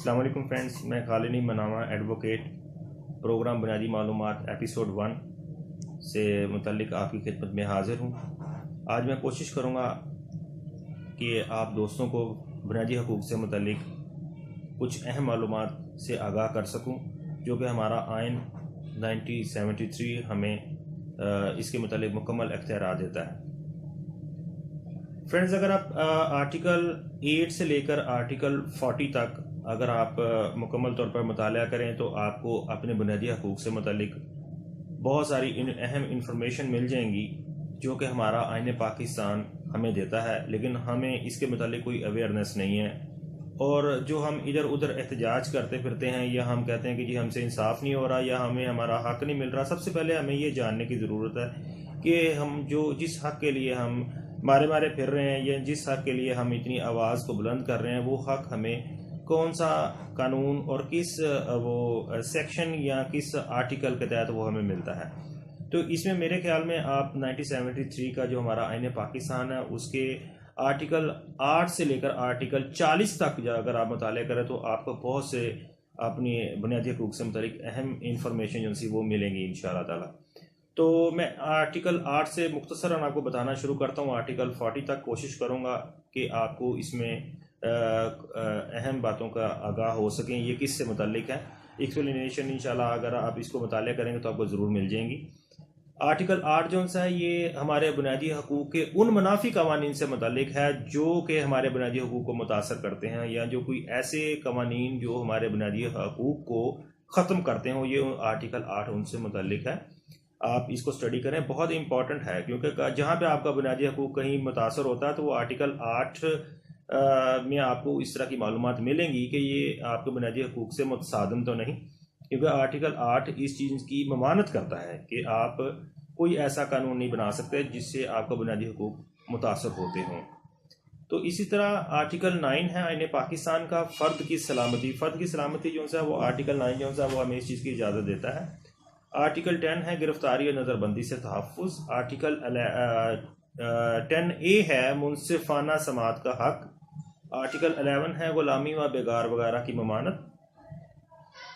अस्सलाम वालेकुम फ्रेंड्स, मैं खालिद मनामा एडवोकेट प्रोग्राम बुनियादी मालूमात एपिसोड 1 से मुतल्लिक आपकी खिदमत में हाज़िर हूँ। आज मैं कोशिश करूँगा कि आप दोस्तों को बुनियादी हकूक़ से मुतल्लिक कुछ अहम मालूमात से आगाह कर सकूँ, जो कि हमारा आइन 1973 हमें इसके मुतल्लिक मुकम्मल इख्तियारात देता है। फ्रेंड्स, अगर आप आर्टिकल 8 से लेकर आर्टिकल 40 तक अगर आप मुकम्मल तौर पर मुताला करें तो आपको अपने बुनियादी हकूक़ से मुतल्लिक बहुत सारी अहम इंफॉर्मेशन मिल जाएंगी, जो कि हमारा आइन पाकिस्तान हमें देता है, लेकिन हमें इसके मुतल्लिक कोई अवेयरनेस नहीं है। और जो हम इधर उधर एहतजाज करते फिरते हैं या हम कहते हैं कि जी हमसे इंसाफ नहीं हो रहा या हमें हमारा हक़ नहीं मिल रहा, सबसे पहले हमें ये जानने की ज़रूरत है कि हम जिस हक़ के लिए हम मारे फिर रहे हैं या जिस हक़ के लिए हम इतनी आवाज़ को बुलंद कर रहे हैं, वो हक़ हमें कौन सा कानून और किस वो सेक्शन या किस आर्टिकल के तहत वो हमें मिलता है। तो इसमें मेरे ख्याल में आप 1973 का जो हमारा आइन पाकिस्तान है उसके आर्टिकल 8 से लेकर आर्टिकल 40 तक अगर आप मुताला करें तो आपको बहुत से अपनी बुनियादी हकूक़ से मुतालिक अहम इंफॉर्मेशन जो सी वो मिलेंगी इंशाअल्लाह ताला। तो मैं आर्टिकल 8 से मुख्तसरन आपको बताना शुरू करता हूँ। आर्टिकल 40 तक कोशिश करूँगा कि आपको इसमें अहम बातों का आगाह हो सकें, ये किस से मुतल्लिक है। एक्सप्लेनेशन इंशाल्लाह अगर आप इसको मुताला करेंगे तो आपको ज़रूर मिल जाएंगी। आर्टिकल 8 जो सा है ये हमारे बुनियादी हकूक़ के उन मुनाफी कवानीन से मुतल्लिक है जो कि हमारे बुनियादी हकूक़ को मुतासर करते हैं, या जो कोई ऐसे कवानीन जो हमारे बुनियादी हकूक़ को ख़त्म करते हैं, ये आर्टिकल 8 उनसे मुतल्लिक है। आप इसको स्टडी करें, बहुत इंपॉर्टेंट है, क्योंकि जहाँ पे आपका बुनियादी हकूक़ कहीं मुतासर होता है तो वो आर्टिकल 8 में आपको इस तरह की मालूमात मिलेंगी कि ये आपके बुनियादी हकूक़ से मुतसादम तो नहीं, क्योंकि आर्टिकल 8 इस चीज़ की ममानत करता है कि आप कोई ऐसा कानून नहीं बना सकते जिससे आपका बुनियादी हकूक़ मुतासर होते हों। तो इसी तरह आर्टिकल 9 है आइन पाकिस्तान का, फ़र्द की सलामती जो सा वो आर्टिकल 9 जो सा वो हमें इस चीज़ की इजाज़त देता है। आर्टिकल 10 है गिरफ्तारी और नज़रबंदी से तहफ़्फ़ुज़। आर्टिकल 10A है मुनसिफाना समात का हक़। आर्टिकल 11 है ग़ुलामी व बेगार वगैरह की ममानत।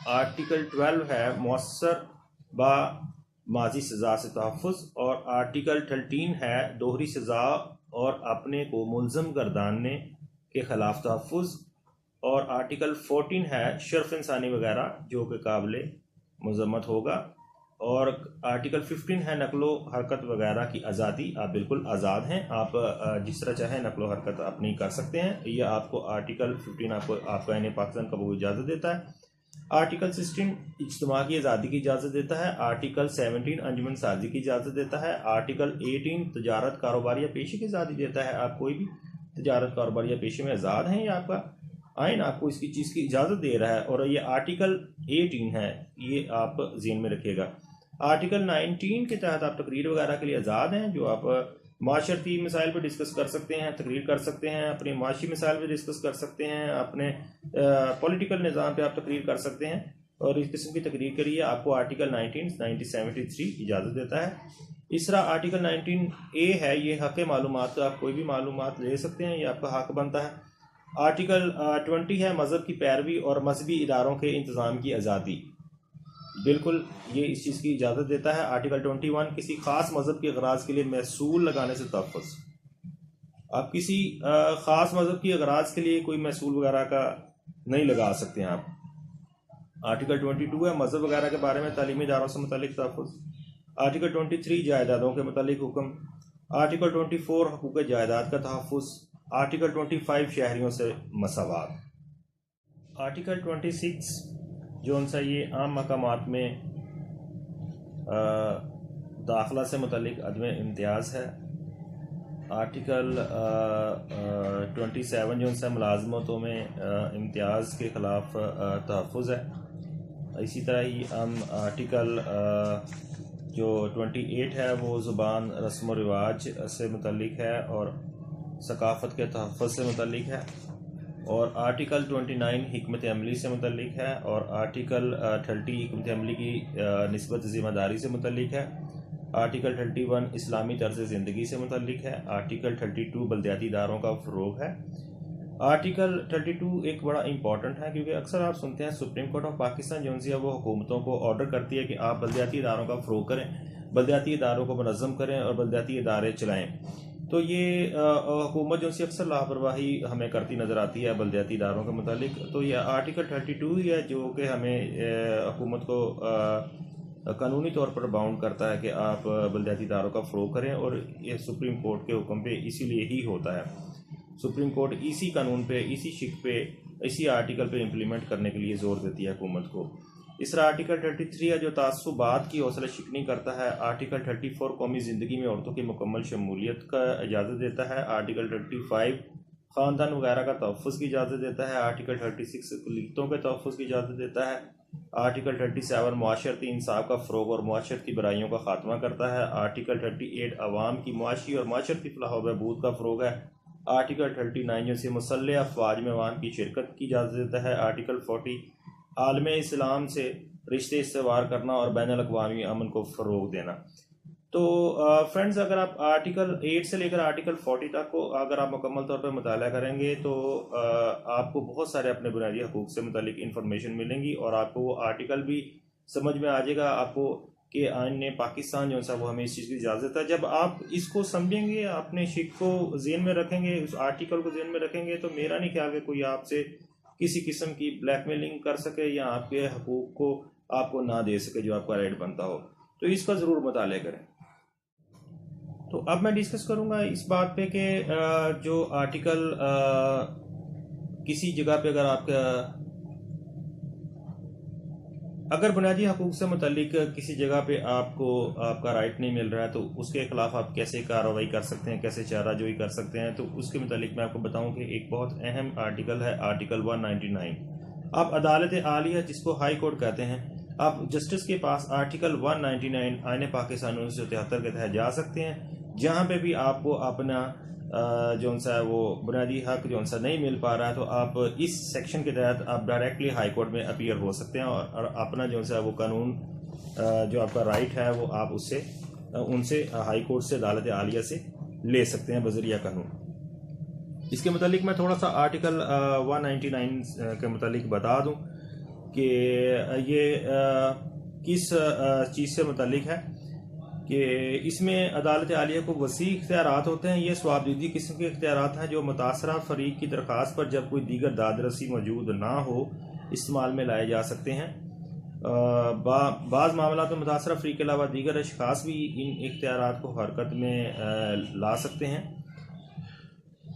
आर्टिकल 12 है मौसर बा माजी सज़ा से तहफ़्फ़ुज़। और आर्टिकल 13 है दोहरी सज़ा और अपने को मुल्ज़म गर्दानने के ख़िलाफ़ तहफ़्फ़ुज़। और आर्टिकल 14 है शर्फ़ इंसानी वगैरह जो कि काबिल मज़म्मत होगा। और आर्टिकल 15 है नकलो हरकत वगैरह की आज़ादी। आप बिल्कुल आज़ाद हैं, आप जिस तरह चाहें नकलो हरकत अपनी कर सकते हैं। यह आपको आर्टिकल 15 आपको आइन पाकिस्तान का वो इजाज़त देता है। आर्टिकल 16 इज्तिमा की आज़ादी की इजाज़त देता है। आर्टिकल 17 अंजुमन साजी की इजाज़त देता है। आर्टिकल 18 तजारत कारोबार या पेशे की आज़ादी देता है। आप कोई भी तजारत कारोबार या पेशे में आज़ाद हैं, या आपका आइन आपको इसकी चीज़ की इजाज़त दे रहा है। और ये आर्टिकल 18 है, ये आप ज़हन में रखिएगा। आर्टिकल 19 के तहत आप तकरीर वगैरह के लिए आज़ाद हैं, जो आप माशरती मसाइल पर डिस्कस कर सकते हैं, तकरीर कर सकते हैं, अपने माशी मसाइल पर डिस्कस कर सकते हैं, अपने पॉलिटिकल निज़ाम पे आप तकरीर कर सकते हैं। और इस किस्म की तकरीर के लिए आपको आर्टिकल 1973 इजाज़त देता है। इस तरह आर्टिकल 19A है, ये हक़ मालूमात का, आप कोई भी मालूमात ले सकते हैं, ये आपका हक़ बनता है। आर्टिकल 20 है मज़हब की पैरवी और मजहबी इदारों के इंतज़ाम की आज़ादी। बिल्कुल ये इस चीज़ की इजाज़त देता है। आर्टिकल 21 किसी ख़ास मज़हब के अगराज़ के लिए महसूल लगाने से तहफ़्फ़ुज़। आप किसी ख़ास मज़हब की अगराज़ के लिए कोई महसूल वगैरह का नहीं लगा सकते हैं आप। आर्टिकल 22 है मज़हब वगैरह के बारे में तालीमी इदारों से मुतालिक तहफ़्फ़ुज़। आर्टिकल 23 जायदादों के मुतालिक हुक्म। आर्टिकल 24 हकूक़ जायदाद का तहफ़्फ़ुज़। आर्टिकल 25 शहरियों से मसावात। आर्टिकल 26 जो सा ये आम मकामात में दाखिला से मुतल्लिक अदम इम्तियाज़ है। आर्टिकल 27 जो सा मुलाजमतों में इम्तियाज़ के ख़िलाफ़ तहफ़्फ़ुज़ है। इसी तरह ही हम आर्टिकल जो 28 है वो ज़ुबान रस्म व रिवाज से मुतल्लिक है और सकाफ़त के तहफ़्फ़ुज़ से मुतल्लिक है। और आर्टिकल 29 हिकमत अमली से मुतल्लिक है। और आर्टिकल 30 हिकमत अमली की निस्बत ज़िम्मेदारी से मुतल्लिक है। आर्टिकल 31 इस्लामी तर्ज़ ज़िंदगी से मुतल्लिक है। आर्टिकल 32 बल्दियाती इदारों का फ़रोग़ है। आर्टिकल 32 एक बड़ा इंपॉर्टेंट है, क्योंकि अक्सर आप सुनते हैं सुप्रीम कोर्ट ऑफ पाकिस्तान जो है वो हुकूमतों को ऑर्डर करती है कि आप बलदियाती इदारों का फ़रोग़ करें, बलदियाती इदारों को मुनज़्ज़म करें और बलदियाती इदारे चलाएँ। तो ये हुकूमत जो सी अक्सर लापरवाही हमें करती नज़र आती है बलदियाती इदारों के मुतालिक। तो ये आर्टिकल 32 ही है जो कि हमें हुकूमत को कानूनी तौर पर बाउंड करता है कि आप बलदियाती इदारों का फ़रोग़ करें, और ये सुप्रीम कोर्ट के हुक्म पे इसीलिए ही होता है। सुप्रीम कोर्ट इसी कानून पे, इसी शिक पे, इसी आर्टिकल पे इम्प्लीमेंट करने के लिए ज़ोर देती है हुकूमत को। इस तरह आर्टिकल 33 है जो तासुबात की हौसला शिकनी करता है। आर्टिकल 34 कौमी ज़िंदगी में औरतों की मुकम्मल शमूलियत का इजाज़त देता है। आर्टिकल 35 ख़ानदान वगैरह का तहफ़्फ़ुज़ की इजाज़त देता है। आर्टिकल 36 अक़लियतों के तहफ़्फ़ुज़ की इजाज़त देता है। आर्टिकल 37 मुआशरती इंसाफ का फ़रोग़ और मुआशरती बुराइयों का ख़ात्मा करता है। आर्टिकल 38 अवाम की मुआशी और माशरती फ़लाह व बहबूद का फ़रोग़ है। आर्टिकल 39 जो से मुसल्लह अफ़वाज में अवाम की शिरकत की इजाज़त देता है। आर्टिकल 40 आलम इस्लाम से रिश्ते इस्तेवार करना और बैनुल अक़वामी अमन को फ़रोग़ देना। तो फ्रेंड्स, अगर आप आर्टिकल 8 से लेकर आर्टिकल 40 तक को अगर आप मुकम्मल तौर पर मुताला करेंगे तो आपको बहुत सारे अपने बुनियादी हकूक़ से मुतालिक इन्फॉर्मेशन मिलेंगी, और आपको वो आर्टिकल भी समझ में आ जाएगा आपको कि आइन ने पाकिस्तान जो सा वो हमें इस चीज़ की इजाज़त है। जब आप इसको समझेंगे, अपने शिक को ज़हन में रखेंगे, उस आर्टिकल को ज़हन में रखेंगे, तो मेरा नहीं ख्याल कि कोई आपसे किसी किस्म की ब्लैकमेलिंग कर सके या आपके हकूक़ को आपको ना दे सके जो आपका राइट बनता हो। तो इसका ज़रूर मुताला करें। तो अब मैं डिस्कस करूंगा इस बात पे कि जो आर्टिकल किसी जगह पे अगर बुनियादी हकूक़ से मुतल्लिक किसी जगह पे आपको आपका राइट नहीं मिल रहा है तो उसके ख़िलाफ़ आप कैसे कार्रवाई कर सकते हैं, कैसे चाराजोई कर सकते हैं। तो उसके मुतल्लिक मैं आपको बताऊं कि एक बहुत अहम आर्टिकल है आर्टिकल 199। आप अदालत आलिया जिसको हाई कोर्ट कहते हैं, आप जस्टिस के पास आर्टिकल 199 आइन पाकिस्तान 1973 के तहत जा सकते हैं। जहाँ पे भी आपको अपना जो सा है वो बुनियादी हक जो सा नहीं मिल पा रहा है, तो आप इस सेक्शन के तहत आप डायरेक्टली हाई कोर्ट में अपीयर हो सकते हैं और अपना जो सा है वो कानून जो आपका राइट है वो आप उनसे हाई कोर्ट से अदालत आलिया से ले सकते हैं बज़रिया कानून। इसके मुतालिक मैं थोड़ा सा आर्टिकल 199 के मुतालिक बता दूं कि ये किस चीज़ से मुतालिक है कि इसमें अदालत आलिया को वसी इख्तियारात होते हैं। ये स्वाबदीदी किस्म के इख्तियारात हैं जो मुतासरा फरीक की दरख्वास्त पर जब कोई दीगर दादरसी मौजूद ना हो इस्तेमाल में लाए जा सकते हैं। बाज़ मामला में मुतासरा फरीक के अलावा दीगर अशखास भी इन इख्तियारात को हरकत में ला सकते हैं।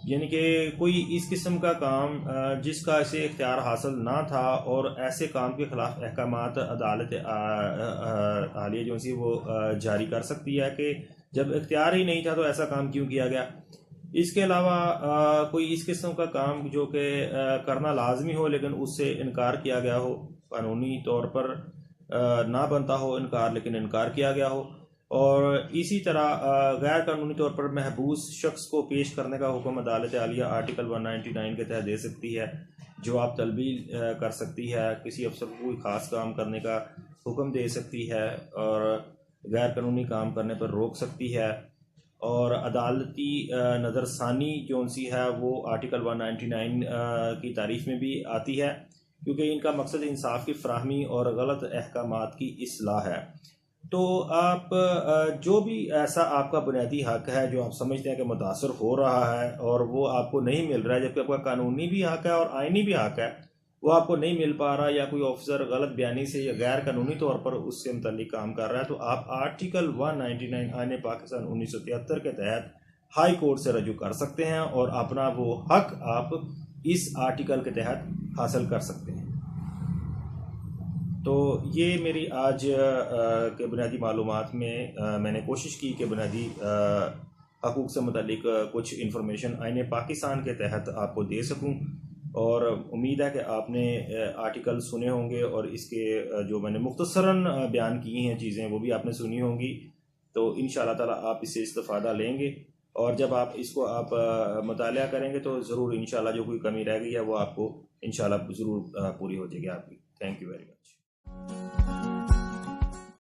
यानी कि कोई इस किस्म का काम जिसका इसे इख्तियार हासिल ना था और ऐसे काम के ख़िलाफ़ अहकामात अदालत आलिया जो सी वो जारी कर सकती है कि जब इख्तियार ही नहीं था तो ऐसा काम क्यों किया गया। इसके अलावा कोई इस किस्म का काम जो कि करना लाजमी हो लेकिन उससे इनकार किया गया हो, कानूनी तौर पर ना बनता हो इनकार लेकिन इनकार किया गया हो, और इसी तरह गैर कानूनी तौर पर महबूस शख्स को पेश करने का हुक्म अदालत आलिया आर्टिकल 199 के तहत दे सकती है। जवाब तलबी कर सकती है, किसी अफसर को कोई ख़ास काम करने का हुक्म दे सकती है और गैर कानूनी काम करने पर रोक सकती है। और अदालती नज़रसानी जो सी है वो आर्टिकल 199 की तारीफ़ में भी आती है, क्योंकि इनका मकसद इंसाफ की फ़राहमी और गलत अहकामात की इस्लाह है। तो आप जो भी ऐसा आपका बुनियादी हक है जो आप समझते हैं कि मुतासर हो रहा है और वो आपको नहीं मिल रहा है, जबकि आपका कानूनी भी हक है और आइनी भी हक है, वो आपको नहीं मिल पा रहा या कोई ऑफिसर गलत बयानी से या गैर कानूनी तौर पर उससे मुतल्लिक काम कर रहा है, तो आप आर्टिकल 199 आइन पाकिस्तान 1973 के तहत हाई कोर्ट से रजू कर सकते हैं और अपना वो हक आप इस आर्टिकल के तहत हासिल कर सकते हैं। तो ये मेरी आज के बुनियादी मालूमात में मैंने कोशिश की कि बुनियादी हकूक़ से मुतालिक कुछ इन्फॉर्मेशन आइन पाकिस्तान के तहत आपको दे सकूं, और उम्मीद है कि आपने आर्टिकल सुने होंगे और इसके जो मैंने मुख्तसरन बयान की हैं चीज़ें वो भी आपने सुनी होंगी। तो इंशाअल्लाह ताला आप इससे इस्तिफ़ादा लेंगे और जब आप इसको मुताला करेंगे तो ज़रूर इंशाअल्लाह जो कोई कमी रह गई है वो आपको इंशाअल्लाह ज़रूर पूरी हो जाएगी आपकी। Thank you very much.